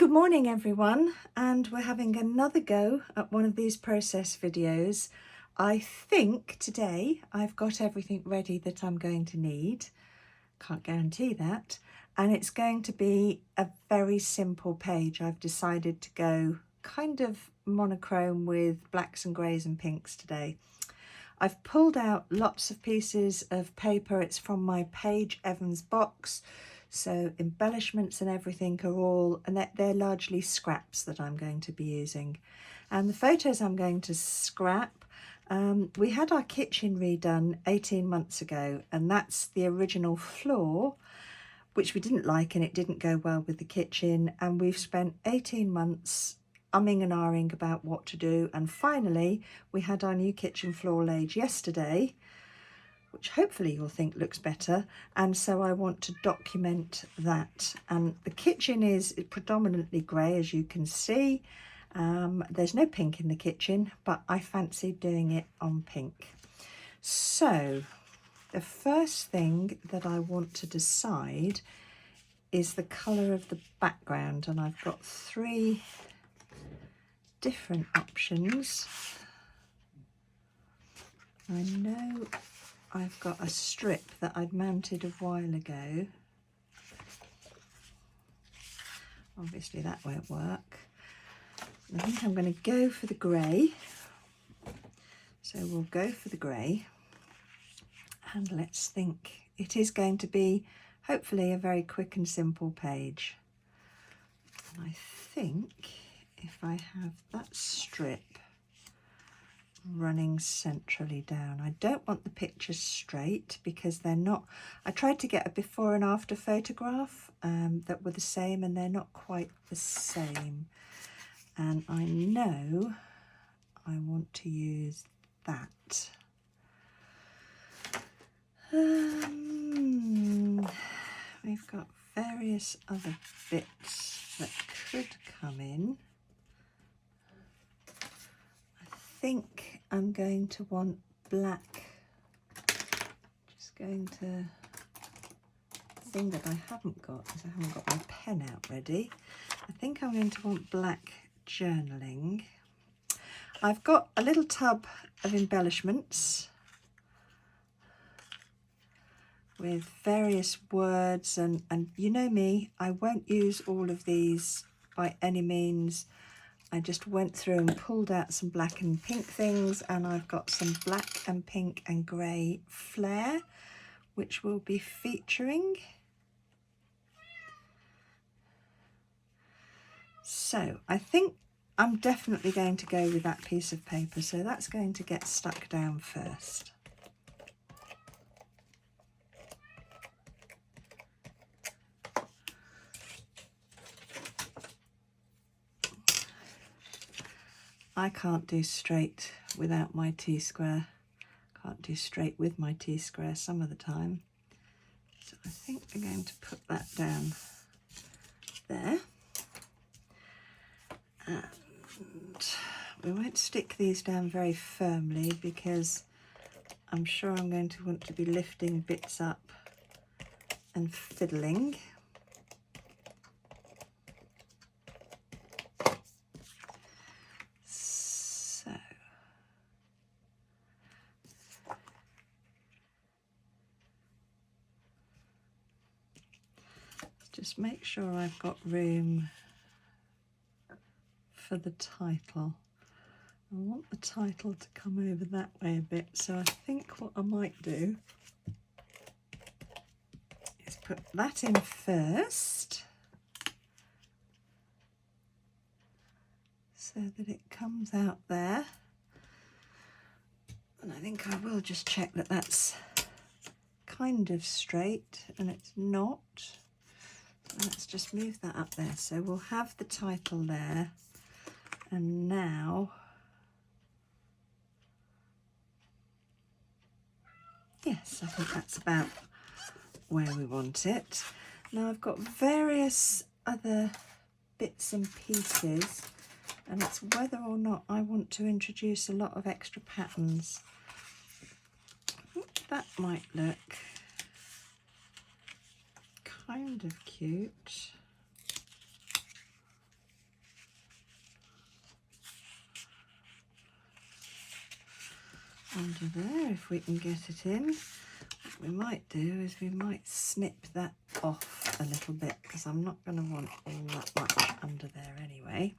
Good morning everyone, and we're having another go at one of these process videos. I think today I've got everything ready that I'm going to need. Can't guarantee that. And it's going to be a very simple page. I've decided to go kind of monochrome with blacks and greys and pinks today. I've pulled out lots of pieces of paper. It's from my Page Evans box. So embellishments and everything are all, and they're largely scraps that I'm going to be using. And the photos I'm going to scrap, we had our kitchen redone 18 months ago, and that's the original floor, which we didn't like, and it didn't go well with the kitchen. And we've spent 18 months umming and ahhing about what to do. And finally, we had our new kitchen floor laid yesterday, which hopefully you'll think looks better, and so I want to document that. And the kitchen is predominantly grey, as you can see. There's no pink in the kitchen, but I fancied doing it on pink. So the first thing that I want to decide is the colour of the background, and I've got 3 different options. I know I've got a strip that I'd mounted a while ago. Obviously that won't work. I think I'm going to go for the grey. So we'll go for the grey. And let's think. It is going to be hopefully a very quick and simple page. And I think if I have that strip running centrally down. I don't want the pictures straight because they're not. I tried to get a before and after photograph that were the same, and they're not quite the same. And I know I want to use that. We've got various other bits that could come in. I think I'm going to want black. Just going to, the thing that I haven't got is I haven't got my pen out ready. I think I'm going to want black journaling. I've got a little tub of embellishments with various words, and you know me, I won't use all of these by any means. I just went through and pulled out some black and pink things, and I've got some black and pink and grey flair, which we'll be featuring. So I think I'm definitely going to go with that piece of paper, so that's going to get stuck down first. I can't do straight without my T-square. Can't do straight with my T-square some of the time. So I think we're going to put that down there. And we won't stick these down very firmly because I'm sure I'm going to want to be lifting bits up and fiddling. Just make sure I've got room for the title. I want the title to come over that way a bit, so I think what I might do is put that in first so that it comes out there. And I think I will just check that that's kind of straight, and it's not. Let's just move that up there. So we'll have the title there. And now, yes, I think that's about where we want it. Now I've got various other bits and pieces, and it's whether or not I want to introduce a lot of extra patterns. That might look kind of cute. under there if we can get it in. What we might do is we might snip that off a little bit because I'm not going to want all that much under there anyway.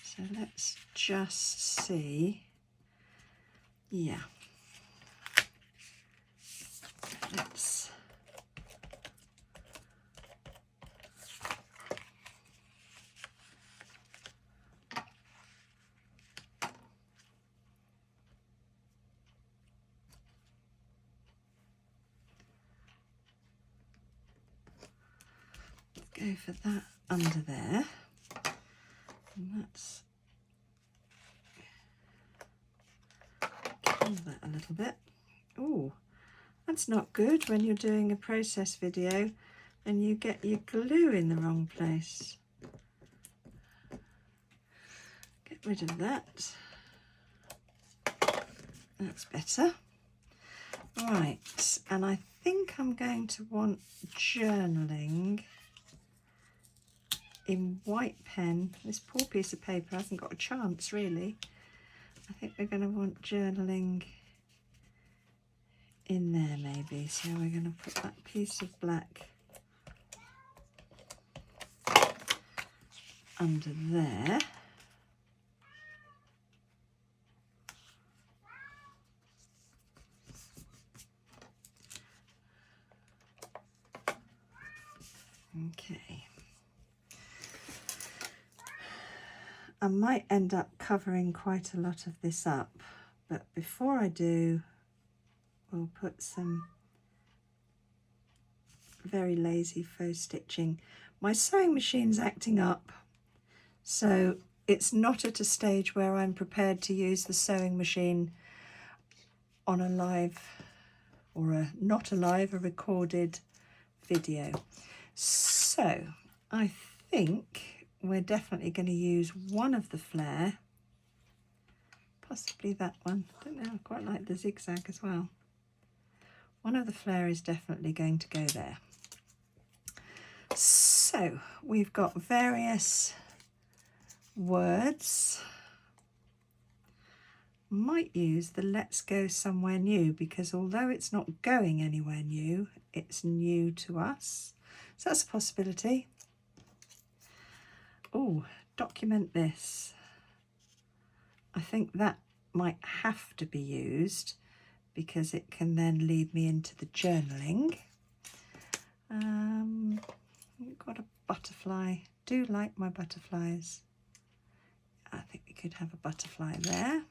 So let's just see. Yeah. Let's go for that under there, and let's kill that a little bit. Oh, that's not good when you're doing a process video and you get your glue in the wrong place. Get rid of that. That's better. Right, and I think I'm going to want journaling in white pen. This poor piece of paper hasn't got a chance really. I think we're going to want journaling in there maybe. So we're going to put that piece of black under there. Okay. I might end up covering quite a lot of this up, but before I do, we'll put some very lazy faux stitching. My sewing machine's acting up, so it's not at a stage where I'm prepared to use the sewing machine on a live, or a not a live, a recorded video. So I think we're definitely going to use one of the flare, possibly that one. I don't know, I quite like the zigzag as well. One of the flare is definitely going to go there. So we've got various words. Might use the let's go somewhere new, because although it's not going anywhere new, it's new to us. So that's a possibility. Oh, document this. I think that might have to be used because it can then lead me into the journaling. We've got a butterfly. Do like my butterflies. I think we could have a butterfly there.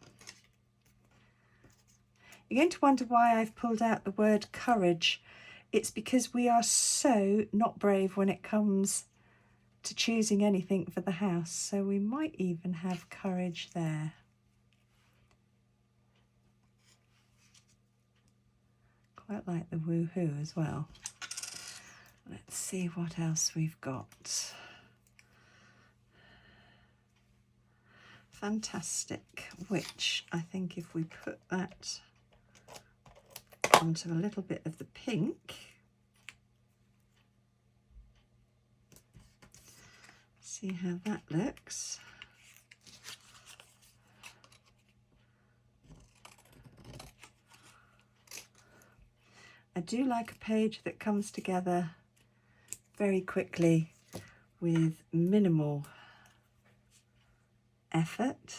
You're going to wonder why I've pulled out the word courage. It's because we are so not brave when it comes to choosing anything for the house. So we might even have courage there. Quite like the woohoo as well. Let's see what else we've got. Fantastic, which I think if we put that onto a little bit of the pink, see how that looks. I do like a page that comes together very quickly with minimal effort.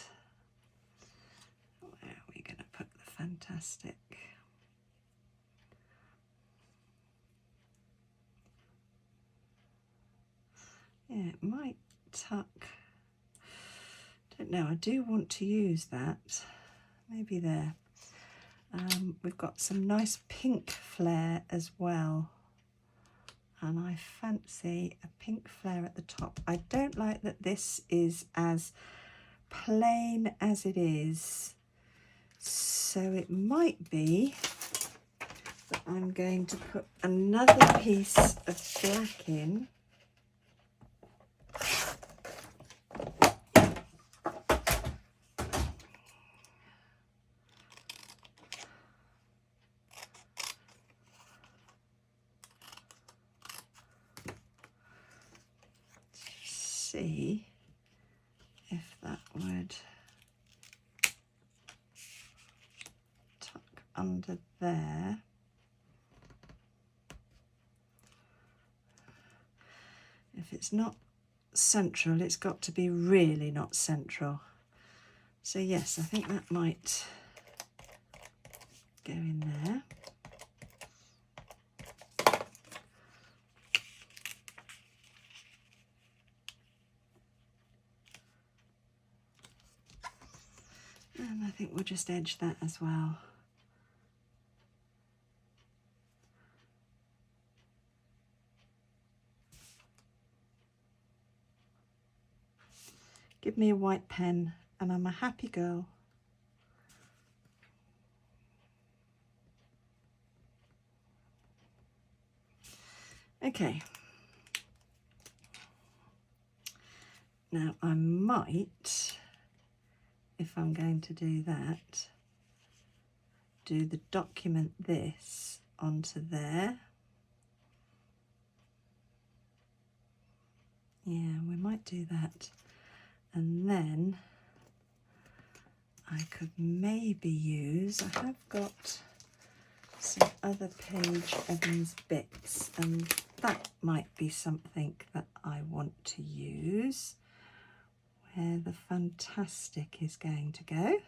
Where are we going to put the fantastic? Yeah, it might tuck. Don't know, I do want to use that. Maybe there. We've got some nice pink flare as well. And I fancy a pink flare at the top. I don't like that this is as plain as it is. So it might be that I'm going to put another piece of black in. See if that would under there. If it's not central, it's got to be really not central. So yes, I think that might go in there. And I think we'll just edge that as well. Give me a white pen and I'm a happy girl. Okay. Now I might, if I'm going to do that, do the document this onto there. Yeah, we might do that. And then I could maybe use, I have got some other Page Evans bits, and that might be something that I want to use, where the fantastic is going to go.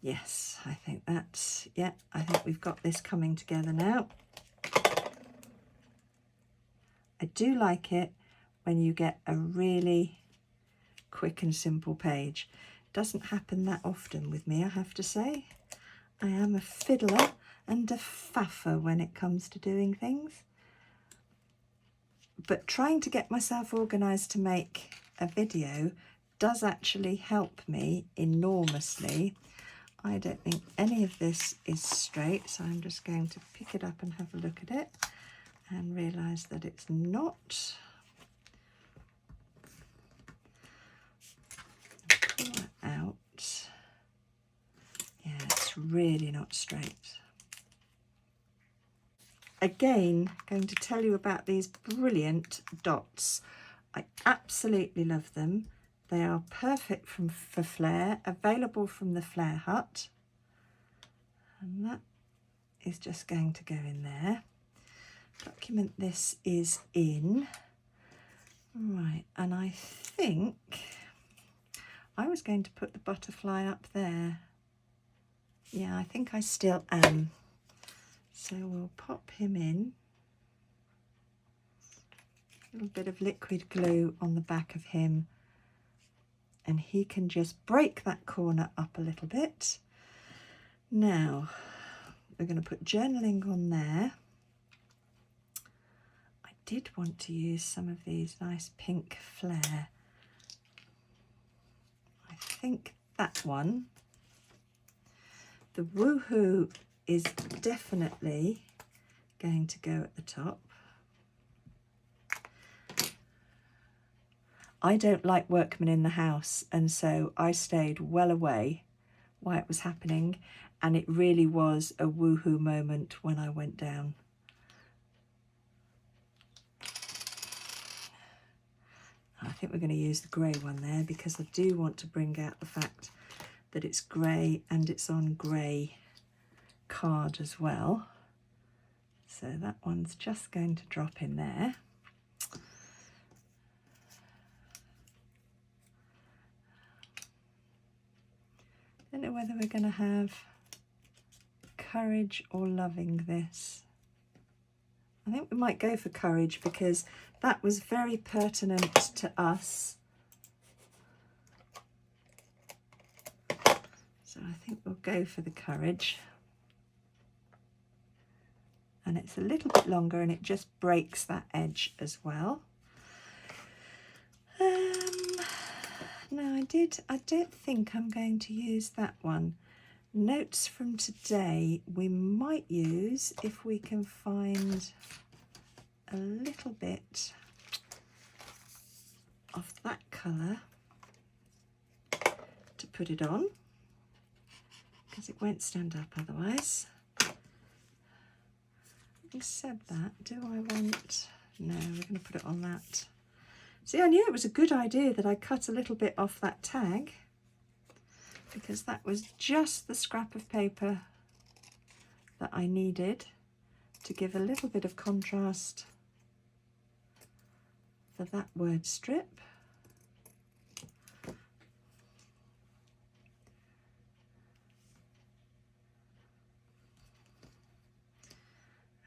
Yes, I think that's, yeah, I think we've got this coming together now. I do like it when you get a really quick and simple page. Doesn't happen that often with me, I have to say. I am a fiddler and a faffer when it comes to doing things. But trying to get myself organised to make a video does actually help me enormously. I don't think any of this is straight, so I'm just going to pick it up and have a look at it and realise that it's not. Pull that out. Yeah, it's really not straight. Again, going to tell you about these brilliant dots. I absolutely love them. They are perfect for Flair, available from the Flair Hut. And that is just going to go in there. Document this is in. Right, and I think I was going to put the butterfly up there. Yeah, I think I still am. So we'll pop him in. A little bit of liquid glue on the back of him. And he can just break that corner up a little bit. Now, we're going to put journaling on there. I did want to use some of these nice pink Flair. I think that one. The Woohoo is definitely going to go at the top. I don't like workmen in the house, and so I stayed well away while it was happening, and it really was a woohoo moment when I went down. I think we're going to use the grey one there because I do want to bring out the fact that it's grey and it's on grey card as well. So that one's just going to drop in there. I don't know whether we're going to have courage or loving this. I think we might go for courage because that was very pertinent to us. So I think we'll go for the courage. And it's a little bit longer and it just breaks that edge as well. No, I don't think I'm going to use that one. Notes from today we might use if we can find a little bit of that colour to put it on, because it won't stand up otherwise. Having said that, do I want... No, we're going to put it on that. See, I knew it was a good idea that I cut a little bit off that tag. because that was just the scrap of paper that I needed to give a little bit of contrast for that word strip.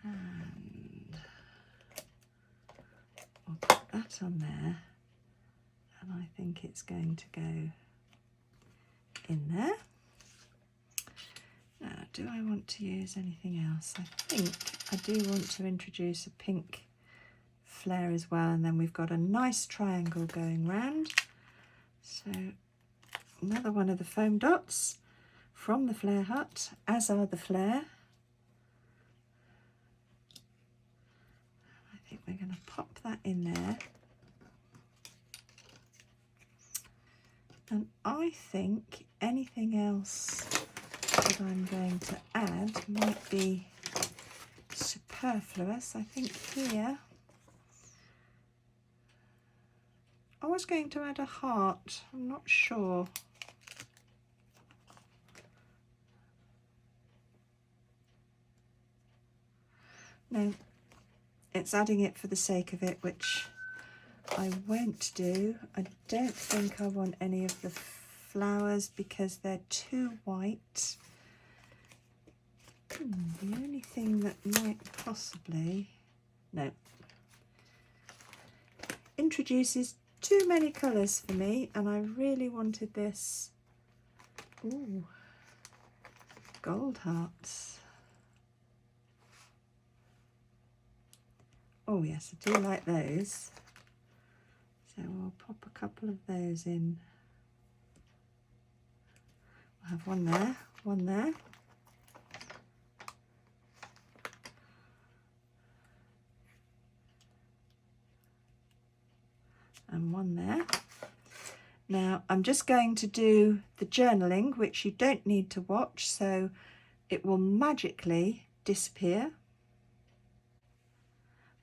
And I'll put that on there, and I think it's going to go in there. Now, do I want to use anything else? I think I do want to introduce a pink flare as well, and then we've got a nice triangle going round. So another one of the foam dots from the Flare Hut, as are the flare. I think we're going to pop that in there. And I think anything else that I'm going to add might be superfluous. I think here I was going to add a heart, I'm not sure. No, it's adding it for the sake of it, which I won't do. I don't think I want any of the flowers because they're too white. The only thing that might possibly, no, introduces too many colours for me, and I really wanted this. Ooh, gold hearts. Oh yes, I do like those. So we'll pop a couple of those in. We'll have one there, one there. And one there. Now I'm just going to do the journaling, which you don't need to watch, so it will magically disappear.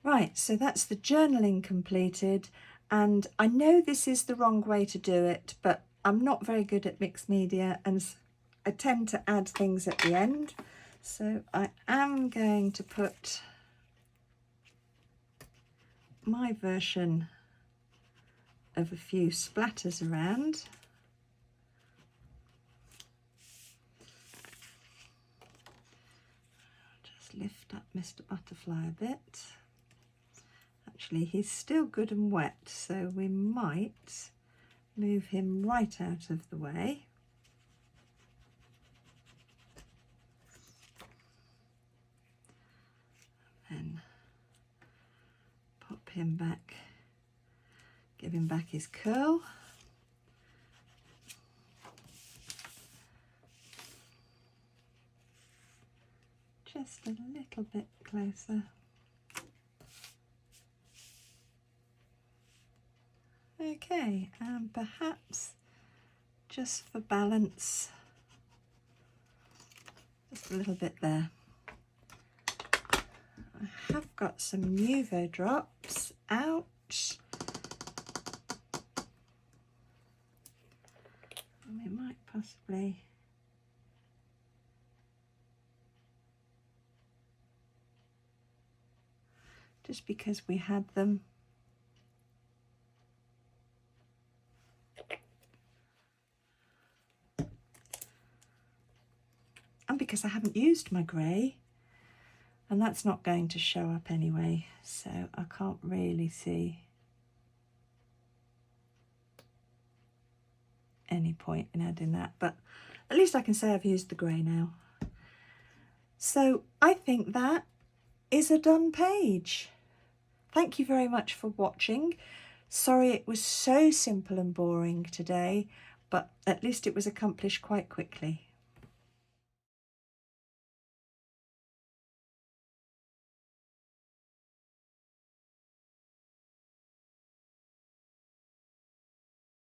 Right, so that's the journaling completed, and I know this is the wrong way to do it, but I'm not very good at mixed media and I tend to add things at the end. So I am going to put my version of a few splatters around. Just lift up Mr. Butterfly a bit. Actually, he's still good and wet, so we might move him right out of the way. And then pop him back, give him back his curl. Just a little bit closer. Okay, and perhaps just for balance, just a little bit there. I have got some Nuvo drops out. We might possibly just because we had them. And because I haven't used my grey, and that's not going to show up anyway, so I can't really see any point in adding that, but at least I can say I've used the grey now. So I think that is a done page. Thank you very much for watching. Sorry it was so simple and boring today, but at least it was accomplished quite quickly.